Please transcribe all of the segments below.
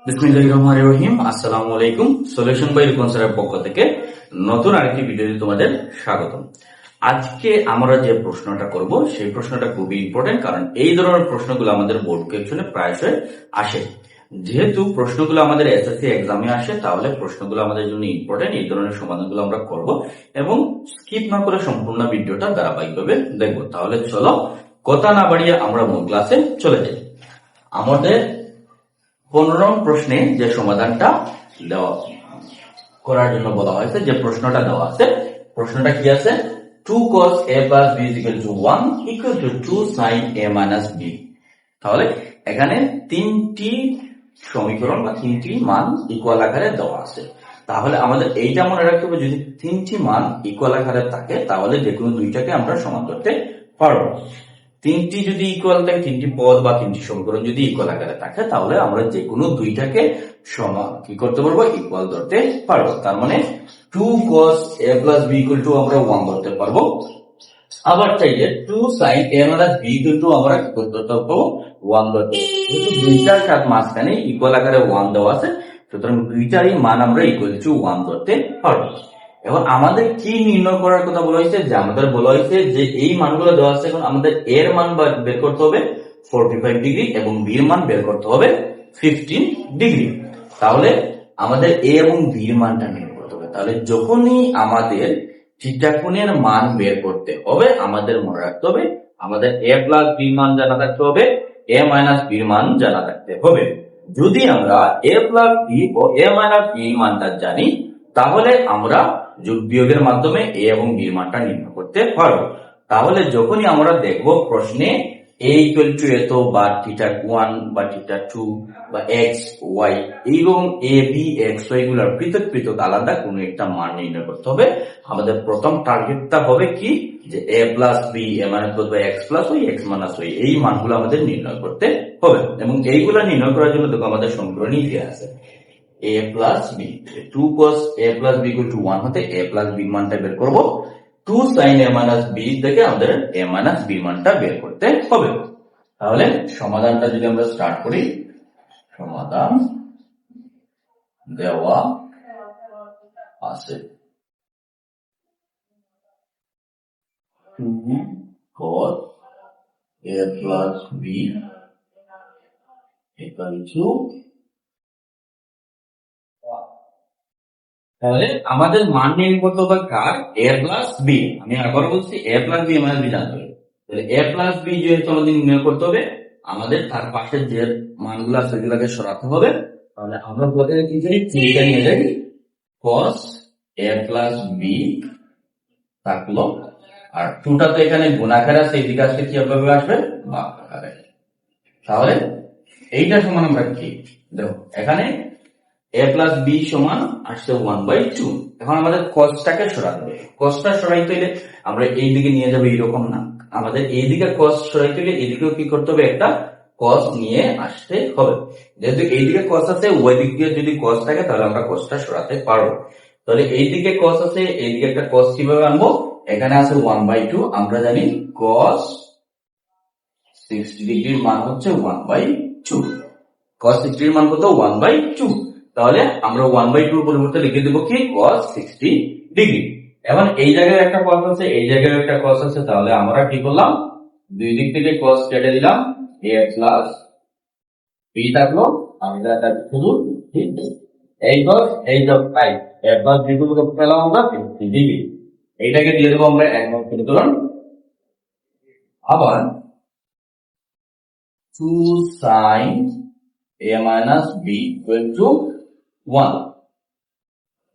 বিসমিল্লাহির রহমানির রহিম। আসসালামু আলাইকুম। সলিউশন বাই রিপন স্যারের পক্ষ থেকে নতুন আরেকটি ভিডিওতে তোমাদের স্বাগতম। আজকে আমরা যে প্রশ্নটা করব সেই প্রশ্নটা খুবই ইম্পর্টেন্ট, কারণ এই ধরনের প্রশ্নগুলো আমাদের বোর্ড কোয়েশ্চনে প্রায়শই আসে। যেহেতু প্রশ্নগুলো আমাদের এসএসসি এক্সামে আসে, তাহলে প্রশ্নগুলো আমাদের জন্য ইম্পর্টেন্ট। এই ধরনের সমাধানগুলো আমরা করব এবং স্কিপ না করে সম্পূর্ণ ভিডিওটা ধারাবাহিকভাবে দেখব। তাহলে চলো কথা না বাড়িয়ে আমরা মূল ক্লাসে চলে যাই। আমাদের 15 প্রশ্নে যে সমাধানটা দেওয়া করার জন্য বলা হয়েছে, যে প্রশ্নটা দেওয়া আছে, প্রশ্নটা কি আছে? 2 cos a plus b is equal to 1 equal to 2 sin a minus b। তাহলে এখানে তিনটি সমীকরণ বা তিনটি মান ইকুয়াল আকারে দেওয়া আছে। তাহলে আমাদের এইটা মনে রাখতে হবে, যদি তিনটি মান ইকুয়াল আকারে থাকে তাহলে যে কোনো দুইটাকে আমরা সমান করতে পারবো। তিনটি যদি ইকুয়াল থাকে, তিনটি পদ বা তিনটি সমীকরণ যদি ইকুয়াল আকারে থাকে, তাহলে আমরা যে কোনো দুইটাকে সমান কি করতে পারবো? ইকুয়াল ধরতে পারবো। তার মানে 2 cos a plus b equal to আমরা 1 ধরতে পারবো। আবার চাইলে 2 sin a minus b equal to আমরা কি করতে পারবো? 1 ধরতে পারবো। কিন্তু দুইটার সাথে মাঝখানে ইকুয়াল আকারে 1 দেওয়া আছে, সুতরাং দুইটারই মান আমরা ইকুয়াল টু 1 ধরতে পারবো। এখন আমাদের কি নির্ণয় করার কথা বলা হয়েছে? যে আমাদের বলা হয়েছে যে এই মানগুলো দেওয়া আছে, এখন আমাদের এর মান বের করতে হবে 45 ডিগ্রি এবং বি এর মান বের করতে হবে 15 ডিগ্রি। তাহলে আমাদের এ এবং বি এর মানটা নির্ণয় করতে হবে। তাহলে যখনই আমাদের থিটা কোণের মান বের করতে হবে, আমাদের মনে রাখতে হবে আমাদের এ প্লাস বি মান জানা থাকতে হবে, এ মাইনাস বি মান জানা থাকতে হবে। যদি আমরা এ প্লাস বি ও এ মাইনাস বি মানটা জানি, তাহলে আমরা যোগ বিয়োগের মাধ্যমে এ এবং বি মানটা নির্ণয় করতে পারবো। তাহলে যখনই আমরা দেখব প্রশ্নে a ইকুয়াল টু এত বা থিটা 1 বা থিটা 2 বা এক্স ওয়াই এবং এ বি এক্স ওয়াই গুলোর পৃথক পৃথক আলাদা কোনো একটা মান নির্ণয় করতে হবে। আমাদের প্রথম টার্গেটটা হবে কি? যে a plus B, A minus বা X plus Y, X minus Y, এই মানগুলো আমাদের নির্ণয় করতে হবে। এবং এইগুলো নির্ণয় করার জন্য দেখো আমাদের সমীকরণই দেওয়া আছে a plus b। 2 cos a plus b equal to 1 হতে a plus b মানটা বের করব। 2 sin a minus b থেকে আমাদের a minus b মানটা বের করতে হবে। তাহলে সমাধানটা যদি আমরা স্টার্ট করি, সমাধান দেওয়া আছে 2 cos a plus b equal to। তাহলে আমাদের মান নির্ণয় করতে হবে কার? a plus B. আমি আবার বলছি a plus B minus B জানতে হবে। তাহলে a প্লাস বি যেহেতু আমাদের নির্ণয় করতে হবে, আমাদের তার পাশে যে মানগুলো আছে সেগুলোকে সরাতে হবে। তাহলে আমরা প্রথমে কি করি? থিটা নিয়ে যাই, cos a প্লাস বি থাকলো, আর 2টা তো এখানে গুণাকার আছে, এদিকে আসলে কি আসবে? ভাগ আকারে। তাহলে এইটা সমান আমরা কি দেখো, এখানে a প্লাস বি সমান আসছে 1/2। এখন আমাদের কসটাকে সরাতে হবে। কসটা সরাইতে হলে আমরা এই দিকে নিয়ে যাবো, এইরকম না, আমাদের এই দিকে কস সরাইতে হলে এদিকেও কি করতে হবে? একটা কস নিয়ে আসতে হবে। যেহেতু এইদিকে কস আছে, ওই দিকে যদি কস থাকে তাহলে আমরা কসটা সরাতে পারবো। তাহলে এইদিকে কস আছে, এইদিকে একটা কস কিভাবে আনবো? এখানে আছে 1/2, আমরা জানি কস 60 ডিগ্রির মান হচ্ছে 1/2। cos 60 এর মান কত? 1/2। তাহলে আমরা 1/2 পরিবর্তে লিখে দেবো কি? cos 60 degree. এখন এই জায়গায় একটা cos আছে, এই জায়গায় একটা cos আছে, তাহলে আমরা কি করলাম? দুই দিক থেকে cos কেটে দিলাম, a প্লাস b থাকলো, আমরা এটা শুধু এই cos এই যোগ পাই, a প্লাস b গুলো পেলাম আমরা 50 ডিগ্রি। এইটাকে দিয়ে দেবো আমরা এক নম্বর সমীকরণ। আবার 2 sin a minus b equal to 1।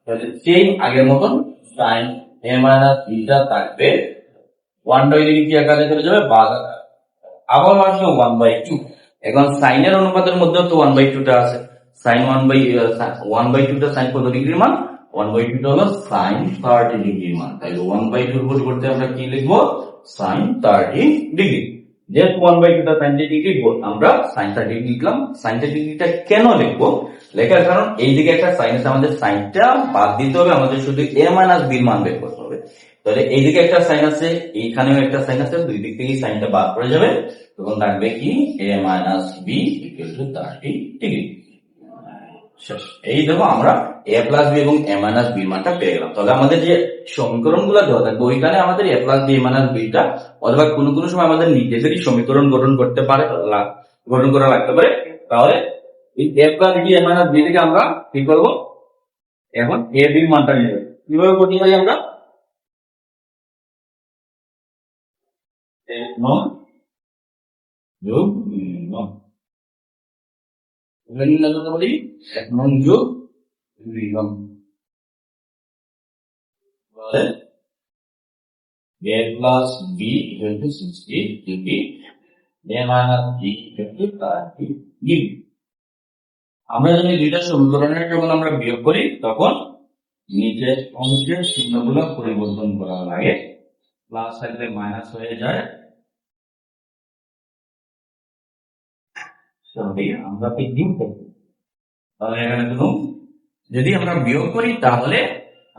তাহলে সেম আগের মতন sin a minus b টা থাকবে 1/2 কি আকারে চলে যাবে? ভাগ আকারে। আবার আসবে 1/2। এখন sin এর অনুপাতের মধ্যে তো 1/2 টা আছে। sin 1/2 টা sin কত ডিগ্রির মান? 1/2 টা হলো sin 30 ডিগ্রির মান। তাই 1/2 এর পরিবর্তে আমরা কি লিখবো? sin 30 degree. যেহেতু 1/2 টা sin 30 ডিগ্রি, আমরা sin 30 ডিগ্রি লিখলাম। sin 30 ডিগ্রিটা কেন লিখবো? লেখার কারণ এইদিকে একটা sin আছে, আমাদের সাইনটা বাদ দিতে হবে, আমাদের শুধু a মাইনাস b এর মান বের করতে হবে। তাহলে এইদিকে একটা সাইন আছে, এইখানেও একটা সাইন আছে, দুই দিক থেকে সাইনটা বাদ পড়ে যাবে, তখন থাকবে কি? a minus b equal to 30 degree. শেষ। এই দেখো আমরা a প্লাস বি এবং a মাইনাস বি মানটা পেয়ে গেলাম। তাহলে আমাদের যে সমীকরণ গুলো দেওয়া থাকবে ওইখানে আমাদের a plus B a minus beta অথবা কোনো কোনো সময় আমাদের নিজেদেরই সমীকরণ গঠন করতে পারে, গঠন করা লাগতে পারে। তাহলে এই a plus B a minus B থেকে আমরা কি করবো, এখন a বি মানটা নিয়ে যাবো। কিভাবে করতে পারি আমরা, এক নং যোগ দুই নং, বলি এক নং যোগ দুই নং, a plus b equal to 60 db, a minus b equal to 30 db। আমরা যদি দুইটা সমীকরণের যখন আমরা বিয়োগ করি তখন নিচের অংশের চিহ্নগুলো পরিবর্তন করা লাগে, প্লাস থাকলে মাইনাস হয়ে যায়। আমরা বিয়োগ করব, তাহলে এখানে কোনো যদি আমরা বিয়োগ করি তাহলে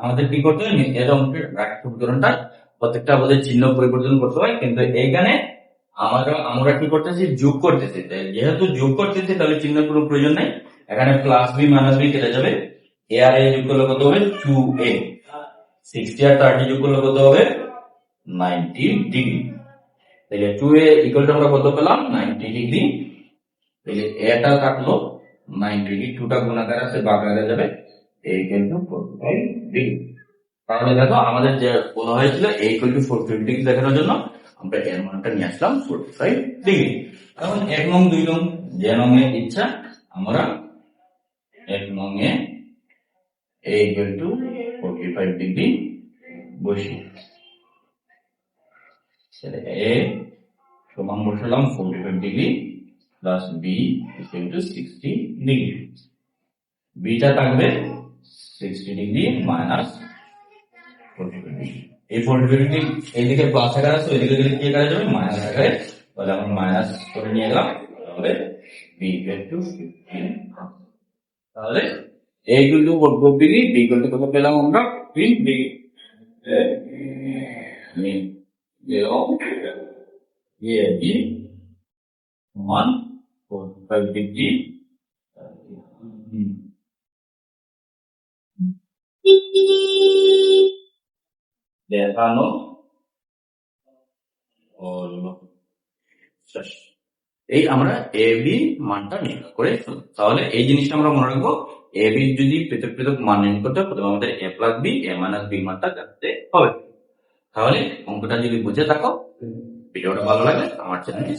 আমাদের কি করতে হয়, নিচের অংশের সমীকরণটা প্রত্যেকটা আমাদের চিহ্ন পরিবর্তন করতে হয়। কিন্তু এইখানে আমরা কি করতেছি, যোগ করতেছি। যেহেতু যোগ করতেছি তাহলে চিহ্ন কোনো প্রয়োজন নাই। এখানে প্লাস বি মাইনাস বি কেটে যাবে, এ আর এ যোগ করলে কত হবে 2a, 60 আর 30 যোগ করলে কত হবে 90 ডিগ্রি। তাহলে 2a ইকুয়াল টু আমরা কত পেলাম 90 ডিগ্রি। তাহলে এটা কাটলো 90 ডিগ্রি, 2টা গুণাকার আছে ভাগাকারে যাবে, a ইকুয়াল টু 45 ডিগ্রি। তাহলে দেখো আমাদের যে বলা হয়েছিল a ইকুয়াল টু 45 ডিগ্রি দেখানোর জন্য আমরা এর মানটা নিয়ে আসলাম 45 ডিগ্রি। এখন এক নং দুই নং যে নং এর ইচ্ছা আমরা এক নং এ a ইকুয়াল টু 45 ডিগ্রি বসি, a সমান বসালাম 45 degree plus b equal to 60 degree, beta থাকবে 60 ডিগ্রি মাইনাস 45 ডিগ্রি। এই 45 ডিগ্রি এইদিকে প্লাস আকারে আছে, ওইদিকে গেলে কি আকারে যাবে মাইনাস আকারে, তাহলে আমরা মাইনাস করে নিয়ে গেলাম। তাহলে b ইকুয়াল টু 15, তাহলে a equal to 45 degree, b equal to কত পেলাম আমরা 15 ডিগ্রি। সমান 45 ডিগ্রি দেখানো হলো। এই আমরা এ বি মানটা নির্ণয় করে ফেলব। তাহলে এই জিনিসটা আমরা মনে রাখবো, এ বি যদি পৃথক পৃথক মান নির্ণয় করতে হয় প্রথমে আমাদের a plus B a minus B মানটা জানতে হবে। তাহলে অঙ্কটা যদি বুঝে থাকো, ভিডিওটা ভালো লাগলে আমার চ্যানেলটি